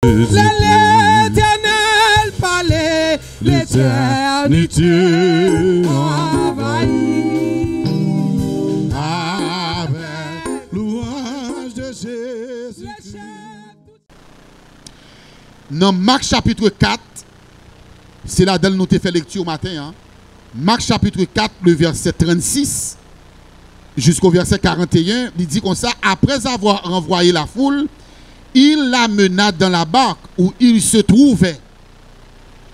L'Éternel parlait, l'éternité envahit. Avec louange de Jésus. Dans Marc chapitre 4, c'est là où nous avons fait lecture matin. Hein? Marc chapitre 4, le verset 36 jusqu'au verset 41, il dit comme ça, après avoir renvoyé la foule, il l'amena dans la barque où il se trouvait.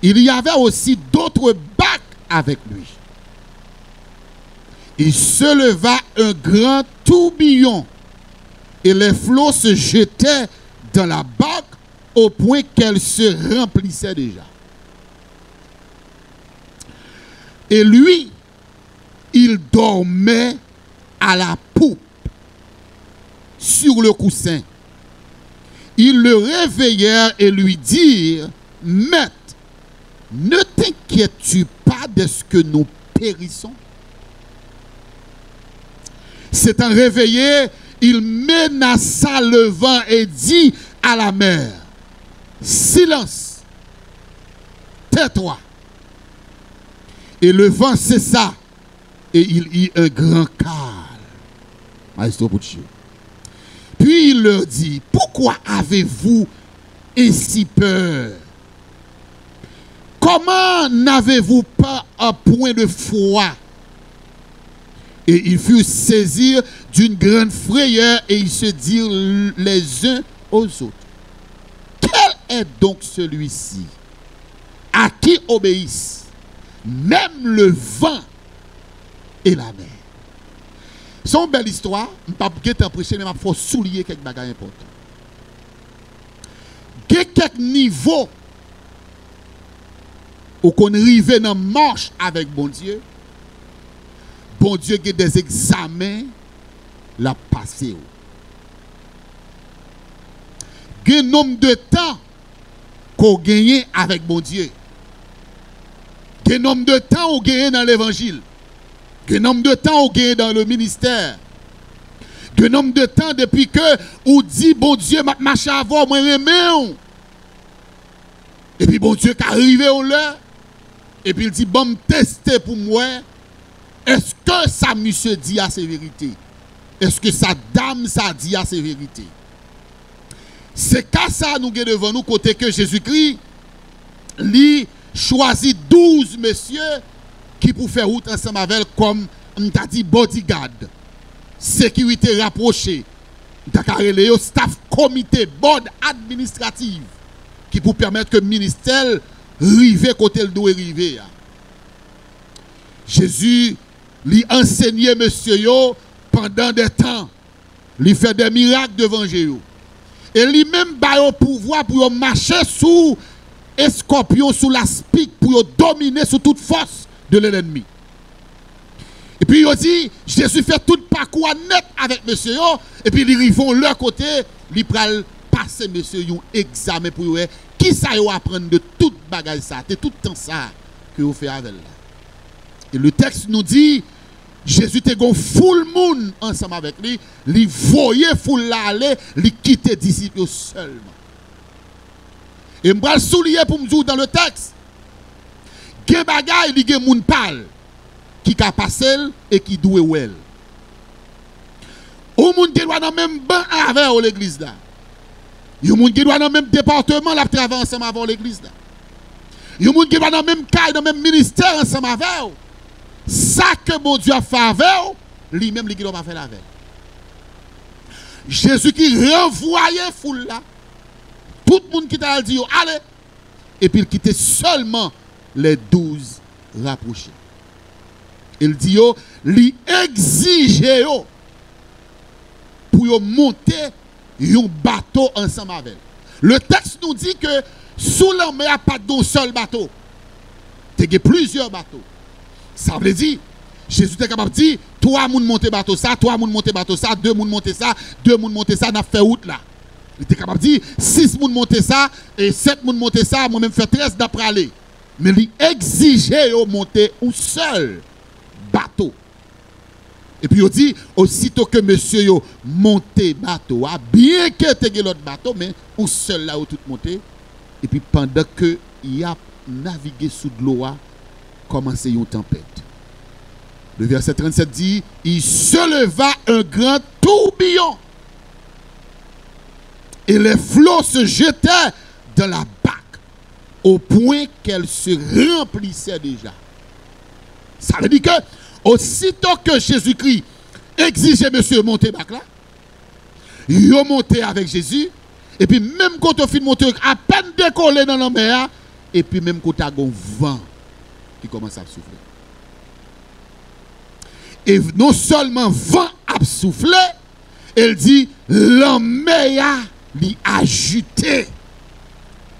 Il y avait aussi d'autres barques avec lui. Il se leva un grand tourbillon et les flots se jetaient dans la barque au point qu'elle se remplissait déjà. Et lui, il dormait à la poupe sur le coussin. Ils le réveillèrent et lui dirent, Maître, ne t'inquiètes-tu pas de ce que nous périssons? S'étant réveillé, il menaça le vent et dit à la mer, silence, tais-toi. Et le vent cessa et il y eut un grand calme. Puis il leur dit, pourquoi avez-vous ainsi peur? Comment n'avez-vous pas un point de foi? Et ils furent saisis d'une grande frayeur et ils se dirent les uns aux autres, quel est donc celui-ci à qui obéissent même le vent et la mer? C'est une belle histoire. Je ne vais pas t'empêcher, mais il faut souligner quelques bagages importants. Il y a quelques niveaux où on arrive dans la marche avec bon Dieu. Bon Dieu a des examens la passé. Il y a un nombre de temps qu'on gagne avec bon Dieu. Il y a un nombre de temps qu'on gagne dans l'évangile. Il y a un nombre de temps qu'on gagne dans le ministère. Il y a un nombre de temps depuis que on dit bon Dieu m'a marché avant moi remets. Et puis bon Dieu qui arrive au là et puis il dit bon me tester pour moi. Est-ce que ça monsieur dit à ses vérités? Est-ce que sa dame ça dit à ses vérités? C'est qu'à ça nous avons devant nous côté que Jésus-Christ lui choisit 12 messieurs qui pour faire route ensemble avec comme on t'a dit bodyguard, sécurité rapprochée, le staff comité, board administratif qui pour permettre que le ministère rive côté le doit arriver. Jésus lui enseignait monsieur yo pendant des temps, lui fait des miracles devant Jésus. Et lui-même a le pouvoir pour marcher sous les scorpions, sous la spique, pour dominer sous toute force de l'ennemi. Et puis il dit, Jésus fait tout parcours net avec monsieur yo, et puis ils vont leur côté, ils prennent passer monsieur yo examen pour voir qui ça yo apprendre de toute bagage ça, c'est tout le temps ça que vous faites avec là. Et le texte nous dit, Jésus te gon full moun ensemble avec lui, il voyait full la aller, il quitter disciples seulement. Et je vais souligner pour me dire dans le texte, gen bagay li gen moun parle qui ka passé et qui doué wel. Ou moun qui doit dans même banc avec l'église là. Yon moun qui doit dans même département la travailler ensemble avec l'église là. Yon moun qui doit dans même caille dans même ministère ensemble avec. Ça que mon Dieu a fait avec, lui-même lui qui doit pas faire avec. Jésus qui renvoyait foule là. Tout le monde qui t'a dit allez et puis il quittait seulement les 12 rapprochés. Il dit yo, li exige yo pour yo monter un bateau ensemble avec. Le texte nous dit que sous la mer il n'y a pas d'un seul bateau. Il y a plusieurs bateaux. Ça veut dire, Jésus est capable de dire, 3 moun monter bateau ça, 3 moun monter bateau ça, 2 moun monter ça, 2 moun monter ça, n'a fait route là. Il était capable de dire, 6 moun monter ça, et 7 moun monter ça, moi-même fait 13 d'après aller. Mais il exigeait de monter un seul bateau. Et puis, il dit, aussitôt que monsieur yo monté bateau, bien que tu l'autre bateau, mais ou seul là où tout monté. Et puis, pendant que il a navigué sous de l'eau, commencé une tempête. Le verset 37 dit, il se leva un grand tourbillon. Et les flots se jetaient dans la barque au point qu'elle se remplissait déjà. Ça veut dire que aussitôt que Jésus-Christ exigeait monsieur monter bac là, il est monté avec Jésus, et puis même quand on finit monter, à peine décollé dans la mer, et puis même quand on a un vent qui commence à souffler. Et non seulement vent a soufflé, elle dit, la mer l'y ajouté.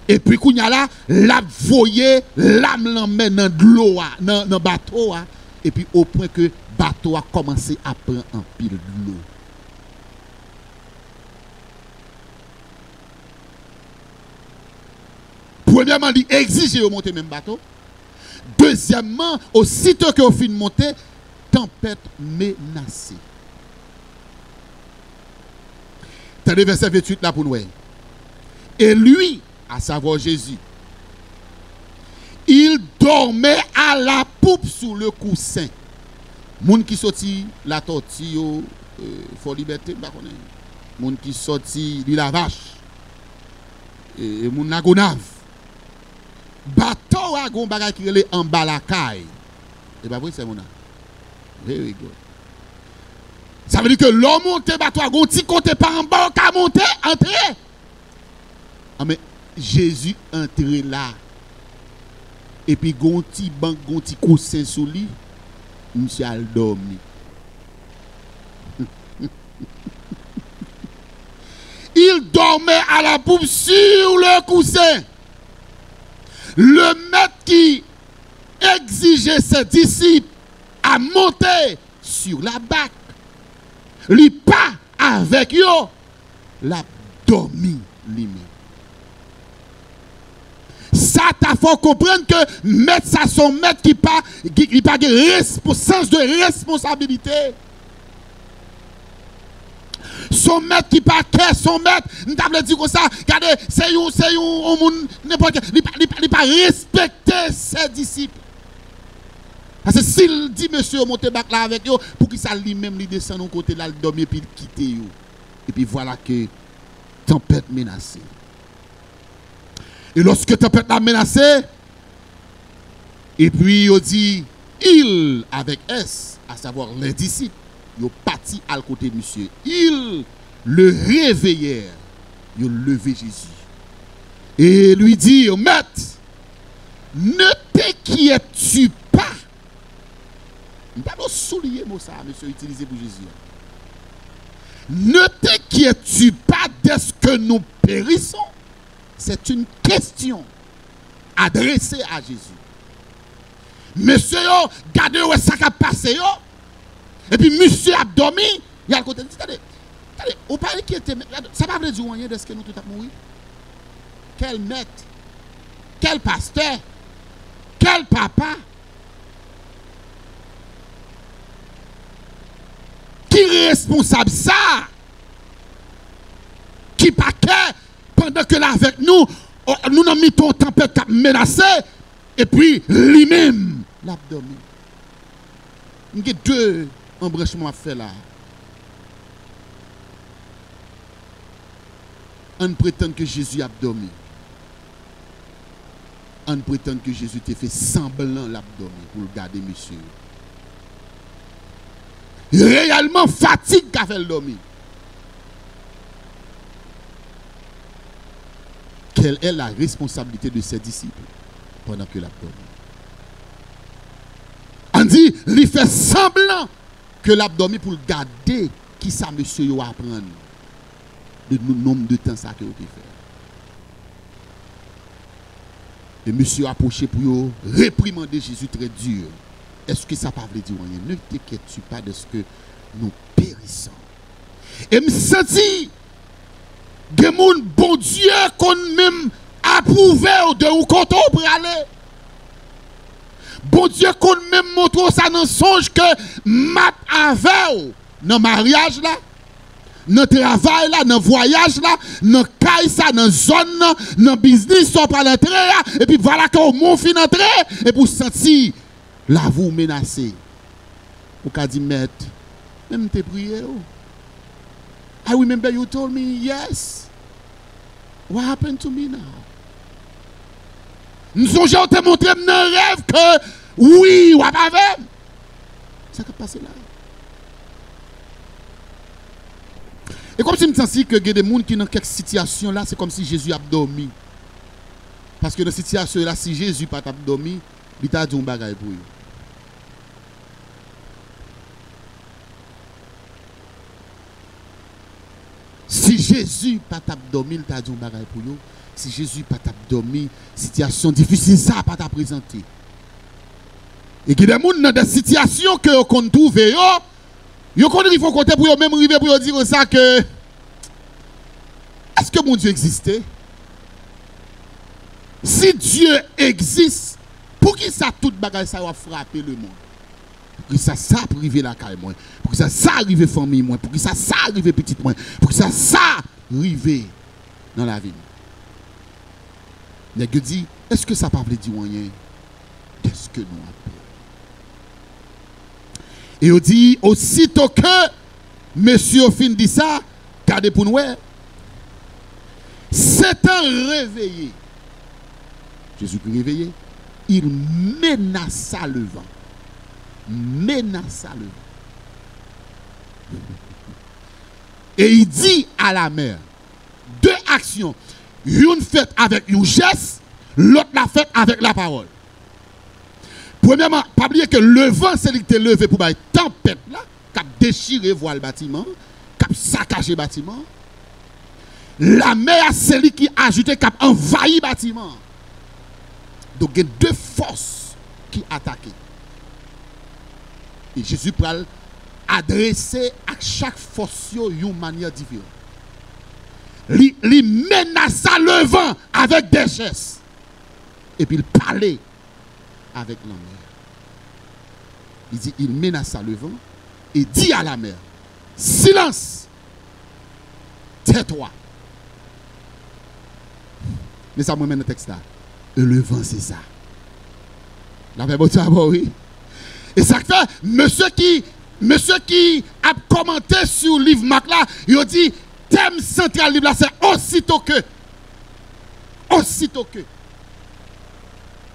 Et puis, quand il y a là, la voyé, l'âme l'emmène dans de l'eau, dans le bateau. Et puis, au point que le bateau a commencé à prendre un pile de l'eau. Premièrement, il exige de monter même bateau. Deuxièmement, aussitôt que vous finissez de monter, tempête menacée. Tenez verset 28 là pour nous. Et lui, à savoir Jésus, il dormait à la poupe sous le coussin. Moun qui sorti la tortille, faut liberté, moun qui sorti la vache, et moun na gonave. Bateau a gon bagay qui relè en bas la caille. Et pas vrai c'est mon. Very good. Ça veut dire que l'homme monte bateau a gon ti côté par en bas ka monter entrer. Ah mais Jésus entré là. Et puis gon ti banc gon ti coussin sous lui. Monsieur a dormi. Il dormait à la poupe sur le coussin. Le maître qui exigeait ses disciples à monter sur la barque, lui pas avec eux, l'a dormi lui-même. Ça t'a faut comprendre que maître ça son maître qui pas sens de responsabilité. Son maître qui pas qu'est son maître, nous t'avons dit comme ça, regardez, c'est un monde n'importe il pas respecter ses disciples. Parce que s'il dit monsieur montez bac là avec eux pour qu'il ça lui-même lui descend de côté là, le dormir puis quitter eux. Et puis voilà que tempête menacée. Et lorsque tempête a menacé, et puis il dit il avec S, à savoir les disciples. Ils sont partis à côté de monsieur. Ils le réveillèrent. Ils ont levé Jésus. Et lui dit, maître, ne t'inquiètes-tu pas. Je ne vais pas souligner ça, monsieur, utilisé pour Jésus. Ne t'inquiètes-tu pas de ce que nous périssons. C'est une question adressée à Jésus. Monsieur, regardez où ça a passé. Et puis, monsieur a dormi, il y a le côté. Attendez, on parle qui était. Ça va dire rien de ce que nous tout avons mouru. Quel maître, quel pasteur, quel papa, qui est responsable ça, qui pas que pendant que là avec nous, nous avons mis ton tempête menacée, et puis lui-même l'a dormi. Il y a deux embranchement à faire là. On prétend que Jésus a dormi. On prétend que Jésus t'a fait semblant l'abdomen pour le garder monsieur. Réellement fatigue qu'a fait le dormir. Quelle est la responsabilité de ses disciples pendant que l'abdomen? On dit, il fait semblant que l'abdomen pour le garder, qui ça monsieur yo apprendre de nombre de temps ça que vous fait. Et monsieur approché pour réprimander Jésus très dur. Est-ce que ça ne veut dire rien? Ne t'inquiète pas de ce que nous périssons. Et me senti que mon bon Dieu qu'on même approuvé de où qu'on pour aller. Bon Dieu qu'on même montre ça dans songe que mat avec dans mariage là, dans travail là, dans voyage là, dans caille ça, dans zone là, dans business ça pas l'entrée là, et puis voilà qu'on mon fin entrer et pour sentir la vous menacer. Ou ka dit maître, même te prié. I remember you told me yes. What happened to me now? Nous sommes te montrer dans rêve que oui, ou pas avec. Ça qui passe là. Et comme si je sens que il y a des gens qui dans quelques situations là, c'est comme si Jésus a dormi. Parce que dans cette situation là, si Jésus n'a pas dormi, il t'a dit un bagage pour lui. Si Jésus n'a pas dormi, il t'a dit un bagage pour lui. Si Jésus n'a pas dormi, situation difficile, ça n'a pas t'a présenté. Et qu'il y a des gens dans des situations que vous trouvez, vous connaissez, il faut compter pour même arriver pour dire ça que est-ce que mon Dieu existait? Si Dieu existe, pour qui ça tout bagage ça va frapper le monde? Pour que ça arrive la caille moi, pour que ça arrive famille moi, pour que ça arrive petite moi, pour que ça arrive dans la vie. Il dit, est-ce que ça ne veut dire rien? Qu'est-ce que nous appelons? Et on dit, aussitôt que monsieur fin dit ça, regardez pour nous, c'est un réveillé. Jésus qui réveillé, il menaça le vent. Menaça le vent. Et il dit à la mer, deux actions. Une faite avec un geste, l'autre la faite avec la parole. Premièrement, pas oublier que le vent, c'est lui qui est levé pour une tempête là, qui a déchiré voile bâtiment, qui a saccagé le bâtiment. La mer, c'est lui qui a ajouté, qui a envahi le bâtiment. Donc, il y a deux forces qui attaquent. Et Jésus peut adresser à chaque force une manière différente. Il menaça le vent avec des gestes. Et puis il parlait avec la mer. Il dit, il menaça le vent et dit à la mer, silence, tais-toi. Mais ça me mène au texte là. Et le vent, c'est ça. La paix, oui. Et ça fait, monsieur qui a commenté sur le livre Marc là, il dit, thème central du livre là, c'est aussitôt que. Aussitôt que.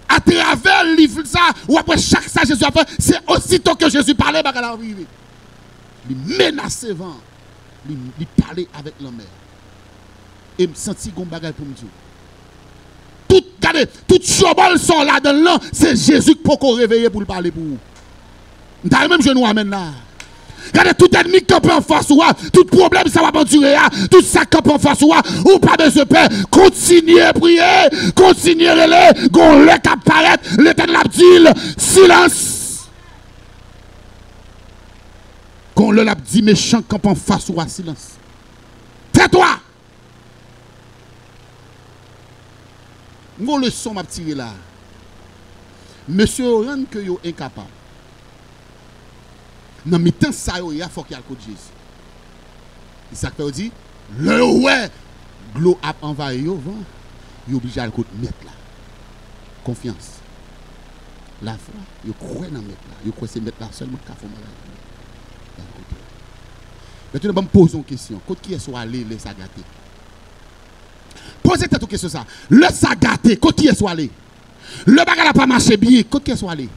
À travers le livre ça, ou après chaque ça Jésus a fait, c'est aussitôt que Jésus parlait, il menaçait le vent. Il parlait avec la mer. Et me sentit qu'on bagaille pour me dire. Tout chobol sont là dedans, c'est Jésus qui peut réveiller pour le parler pour vous. Même je nous amène là. Regardez tout ennemi qui peut en face ou tout problème ça va pas durer, tout ça qui peut en face ou pas besoin de paix. Continuez à prier, continuez à aller, gon le cap paraître, l'éternel a dit silence. Gon le l'a dit méchant qui peut en face ou silence. Tais-toi. Mon leçon m'a tiré là. Monsieur rend que yo incapable. Dans mi temps ça il faut qu'il y ait le code Jésus. Et ça veut dire le ouais l'eau a envahi yo vent, il obligé à le mettre là. Confiance. La foi, il croit dans mettre là, il croit c'est mettre là seulement qu'a fait malade. Maintenant on me pose une question, quand qui est soit aller les ça gâter. Posez-toi une question ça. Le ça gâté, quand qui est soit aller. Le bagage n'a pas marché bien, quand qui est soit aller.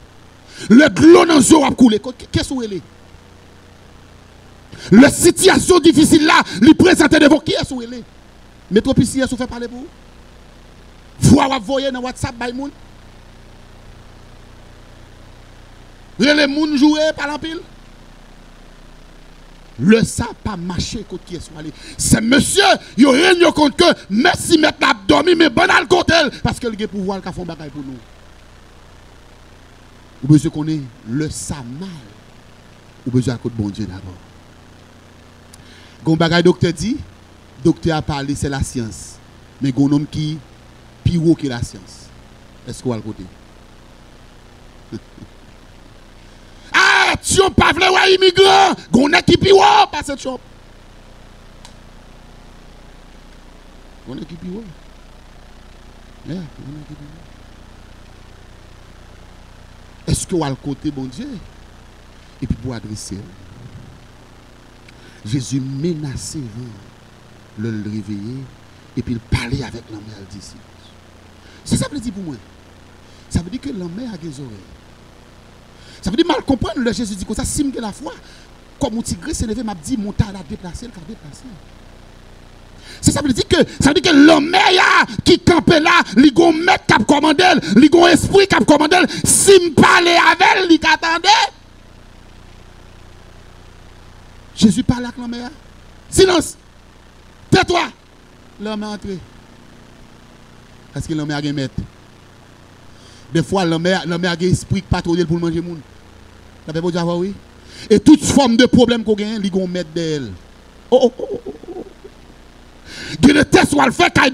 Le glon dans l'eau a coulé, qu'est-ce que c'est? La situation difficile là, lui présenter devant qui est-ce que c'est? Métropicien, vous fait parler pour vous? Vous voyez dans WhatsApp, by moun? Les moun jouer par l'empile? Le ça pas marché quand qui est soit aller. C'est monsieur, il règne compte que merci mettre l'abdomen mais banal côté parce que le pouvoir qu'a font bagaille pour nous. Ou besoin qu'on ait le ça mal. Ou besoin de bon Dieu d'abord. Gon bagay docteur dit, docteur a parlé c'est la science. Mais gon homme qui pire que la science. Est-ce qu'on va le côté? Ah, tu n'as pas voulu voir immigrant. On a qui piwa pas cette shop. On a qui piwa. Yeah, on a qui piwa. Est-ce que vous avez le côté bon Dieu? Et puis pour adresser. Jésus menaçait le réveiller et puis il parlait avec la mère d'ici. C'est ça que veut dire pour moi. Ça veut dire que la mère a des oreilles. Ça veut dire mal comprendre le Jésus dit que ça sim que la foi. Comme mon tigre s'est levé, m'a dit mon tas a déplacé, il a déplacé. C'est ça veut dire que l'homme qui campait là, il gon maître qui a commandé, il gon esprit qui a commandé, sim parler avec elle, il attendait. Jésus parle avec l'homme. Silence. Tais-toi. L'homme est entré. Parce que l'homme a un maître. Des fois, l'homme a un esprit qui patrouille pour manger moun. Ça fait pas dire oui. Et toute forme de problème qu'on gagne, il y a un maître d'elle. Oh. Il y a des tests où elle fait, il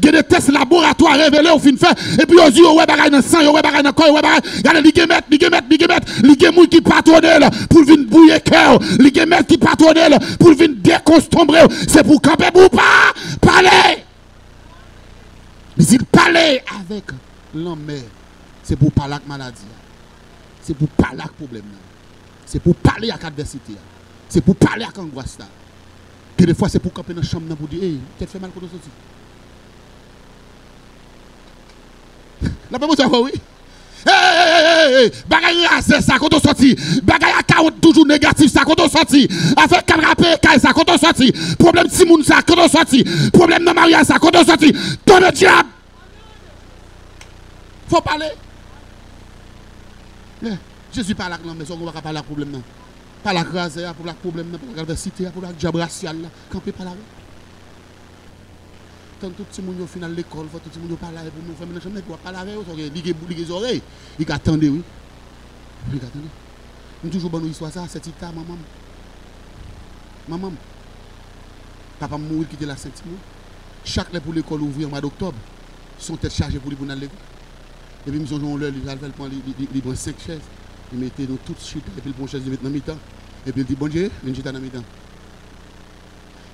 y a des tests laboratoires révélés au fin fait. Et puis on dit, ouais, bagaille dans le sang, ouais, bagaille dans le corps, ouais, bagaille. Regardez, les guémettes, les gens qui patronent pour venir bouiller cœur. Les guémettes qui patronent pour venir déconstombrer. C'est pour camper ou pas parler. Mais il parler avec l'homme, c'est pour parler avec maladie. C'est pour parler avec problème. C'est pour parler avec adversité. C'est pour parler avec angoisse. Que des fois c'est pour camper dans la chambre pour dire, hey, tu fait mal quand tu sorti. La pas ça oui. Hey, bagaille c'est ça quand on sorti. Bagaille à 40 toujours négatif ça quand on sorti. Affaire canapé ça quand on sorti. Problème Timoun ça quand on sorti. Problème de mariage ça quand on sorti. Ton le diable. Faut parler. Jésus parle avec l'homme, mais on va parler avec problème. Pas la grâce, pour la problème, pour la adversité, pour la diable racial, quand on peut parler. Quand tout le monde au final de l'école, tout le monde parle avec vous, nous faisons une chambre, parler avec vous, les oreilles, il attend, oui. Il attend. Nous toujours bonne histoire ça, c'est Tita, maman. Papa mourir quitter la Saint-Timon. Chaque fois pour l'école ouvrir au mois d'octobre, son tête chargée pour aller l'école. Et puis, nous avons l'heure, il prend 5 chaises. Il mettait dans toute suite, et puis il prend une chaise, il met dans le mi-temps. Et puis il dit, bon Dieu, il chita dans le mi-temps.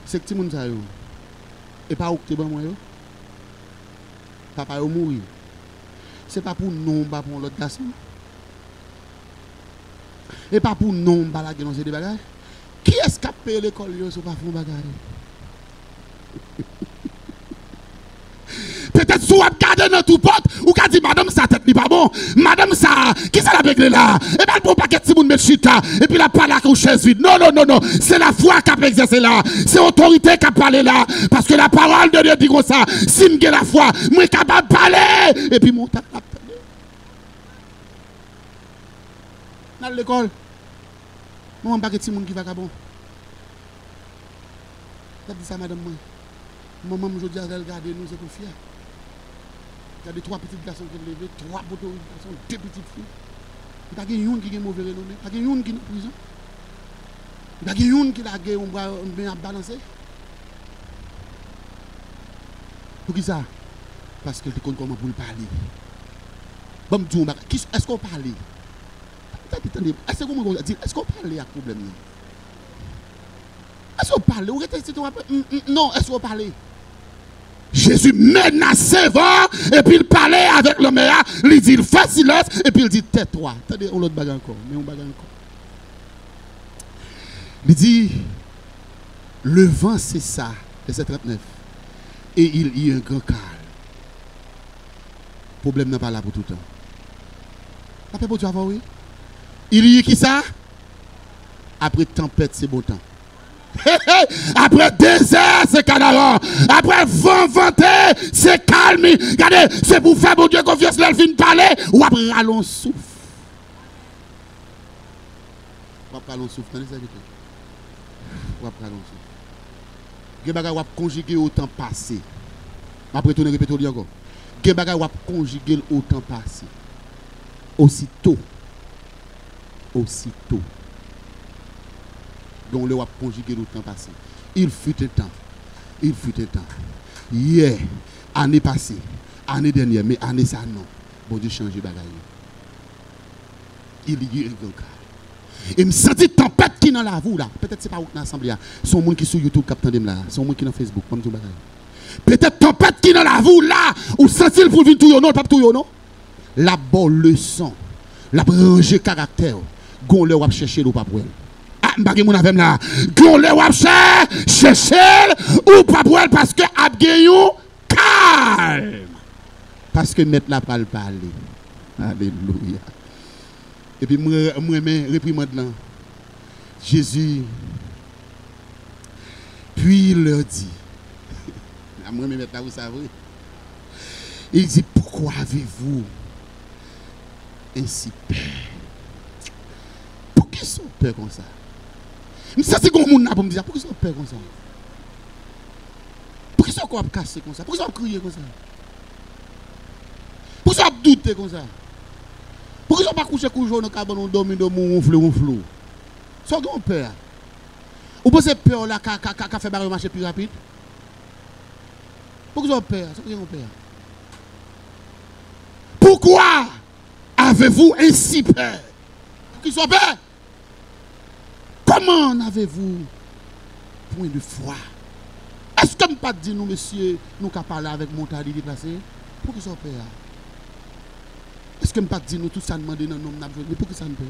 C'est que tout le monde ça. Et pas où tu es bon, moi. Papa est mourir. Ce n'est pas pour nous, pas pour l'autre garçon. Et pas pour nous, pas la gueule, des bagages. Qui est-ce qui a payé l'école, si pas pour bagarre? Peut-être si vous regardez dans tout porte, ou qu'a dit madame sa tête n'est pas bon. Madame ça, qui ça la réglé là? Et bien pour paquet si vous mettez chita, et puis la parle avec une chaise vide. Non. C'est la foi qui a exercé là. C'est l'autorité qui a parlé là. Parce que la parole de Dieu dit comme ça. Si je la foi, je suis capable de parler. Et puis mon tête a parlé. Dans l'école, moi, je ne sais pas si qui va bon. Je dis ça, madame. Maman, je dis à elle, regardez nous, c'est pour fier. Il y a des 3 petits garçons qui sont levés, 3 beaux garçons, 2 petites filles. Il n'y a pas une qui est mauvais renommé, il n'y a pas une qui est en prison. Il n'y a pas une qui a un bras bien balancé. Pour qui ça? Parce qu'elle te compte comment pour le parler. Bon, est-ce qu'on parle? Est-ce qu'on parle à problème? Est-ce qu'on parle? Non, est-ce qu'on parle? Jésus menaçait vent et puis il parlait avec l'homme, il dit fais silence et puis il dit tais-toi. Attendez, on l'autre bagarre encore, mais on bagarre encore. Il dit le vent c'est ça, verset 39, et il y a un grand calme. Le problème n'est pas là pour tout le temps. Après, pour tu avoir oui. Il y a qui ça? Après tempête, c'est beau temps. Après désert, c'est canaran. Après vent venté, c'est calme. Regardez, c'est pour faire mon Dieu confiance, là, il vient parler. Ou après rallon souffle. Ou après rallon souffle, attendez ça vite. Ou après rallon souffle. Gebaga ou après conjuguer au temps passé. Après tourner répéter encore. Gebaga ou après conjuguer au temps passé. Aussitôt. Donc le wap conjugué le temps passé. Il fut un temps. Hier, année passée, année dernière, mais année ça non. Bon Dieu change bagaille. Il y a et me senti tempête qui dans la vous là. Peut-être c'est pas où dans l'assemblée. Son monde qui sur YouTube captant là. Son monde qui dans Facebook comme tout bagaille. Peut-être tempête qui dans la vous là ou senti pour venir tout yo non, pas tout yo non. La bonne leçon. La ranger caractère. Gon le wap chercher ou pas pour elle. Ah m'bagay mon avec là. Gon le wap chercher ou pas pour elle parce que a gagnon calme. Parce que mettre la parle parler. Alléluia. Et puis, moi, je réprimande là. Jésus, puis il leur dit, moi, je mettre là, vous savez. Il dit, pourquoi avez-vous ainsi peur? Pourquoi ils sont peur comme ça? Ça, c'est comme mon pour me dire, pourquoi ils sont peur comme ça? Pourquoi ils sont encore cassés comme ça? Pourquoi ils sont criés comme ça? Pourquoi ils sont doutés comme ça? Pourquoi ils ne sont pas couchés dans le cabane, dormir, on flou. Ils ont peur. Ou pensez peur là, qui fait barrer marcher plus rapide? Pourquoi ils ont peur? Ils ont peur. Pourquoi avez-vous ainsi peur? Pourquoi ils ont peur? Comment avez-vous point de foi? Est-ce que je ne pas dire nous, monsieur, nous qu'à parler avec Montali déplacé? Pourquoi ils ont peur? Est-ce que je ne pas dire nous tout ça demander dans le nom de notre mais pour que ça nous paye?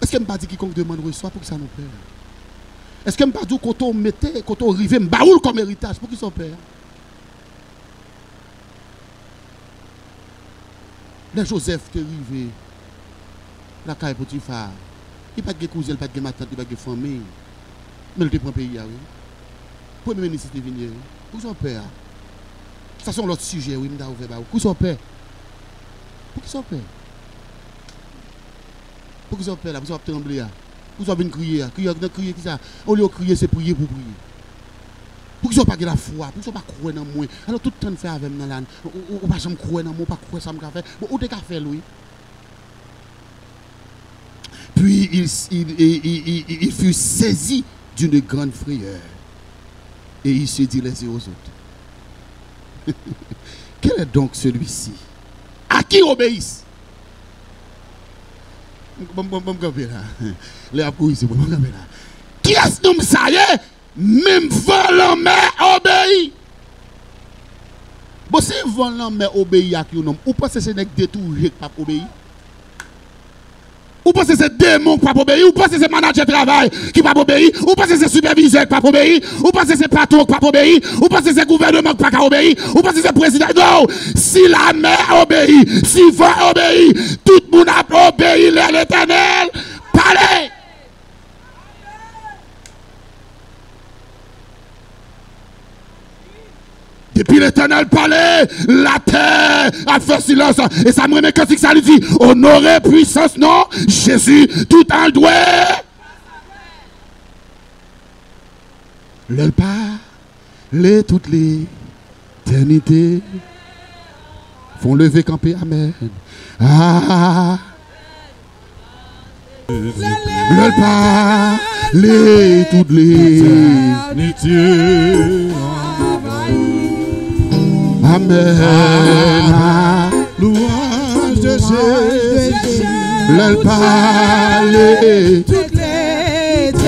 Est-ce que je ne pas dire quiconque demande reçoit pour que ça nous paye? Est-ce que je ne pas dire quand on mettait, quand on arrivait, m'baoul comme héritage pour qu'ils soient payés? Le Joseph qui est arrivé, la caille Potiphar, il n'y a pas de cousin, il n'y a pas de matin, il n'y a pas de famille. Mais il te prend pays, oui. Premier ministre est venu, pour qu'ils soient payés? Ça c'est l'autre sujet, oui, m'da ouvert. Pour qu'ils soient payés? Pour qu'ils soient payés? Pour qu'ils soient payés, pour qu'ils soient tremblés, pour qu'ils soient venus crier, crier, ça. Au lieu de crier, c'est prier pour prier. Pour qu'ils soient pas de la foi, pour qu'ils soient pas croire dans moi. Alors tout le temps fait avec moi, ou pas jamais croire dans moi, pas croire ça me fait. Bon, où t'es qu'à faire, lui? Puis il fut saisi d'une grande frayeur. Et il se dit les uns aux autres. Quel est donc celui-ci? À qui obéissent? Qui est-ce que ça y est? Même volant mais obéit. Bon, si volant mais obéit à qui on ou pas c'est n'est détourné pas obéir? Ou pas c'est démon qui pas obéir? Ou pas c'est manager travail qui pas obéir? Ou pas c'est superviseur qui pas obéir? Ou pas c'est patron qui pas obéir? Ou pas c'est gouvernement qui pas obéir? Ou pas c'est président? Non! Si la mère obéit, si va obéir, tout le monde a obéi à l'Éternel. Parlez! Depuis l'Éternel parlait, la terre a fait silence. Et ça me remet quand ça lui dit, honorez puissance, non, Jésus, tout en doué. Le parler toute l'éternité. Font lever camper, amen. Ah. Le parler toute l'éternité. Amen. Louange de Jésus. Le parler Toute l'éternité.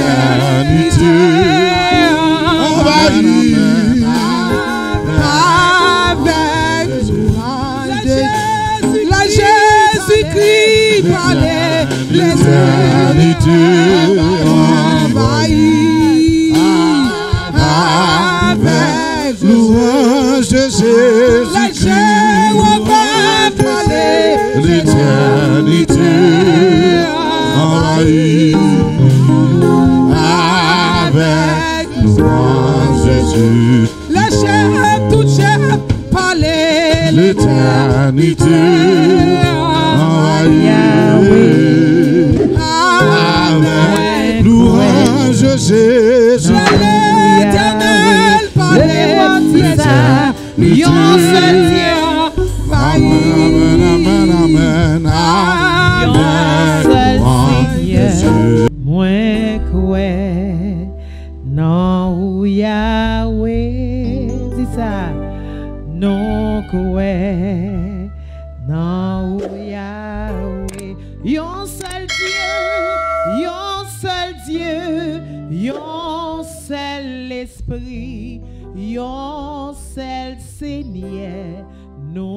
Envahi. Avec louange de Jésus. La Jésus-Christ parlait. L'éternité. Envahi. Avec Louange de Jésus-Christ. L'éternité envahie avec louange de Jésus. La chair, toute chair, parler. L'éternité envahie avec louange de Jésus. L'éternel parlait. Yon se tient. Amen, amen, amen, amen. Moi kwe non ou Yahweh, dis ça. Non kwe Non, Yahweh, yon seul Dieu, yon seul esprit, yon seul Seigneur, nous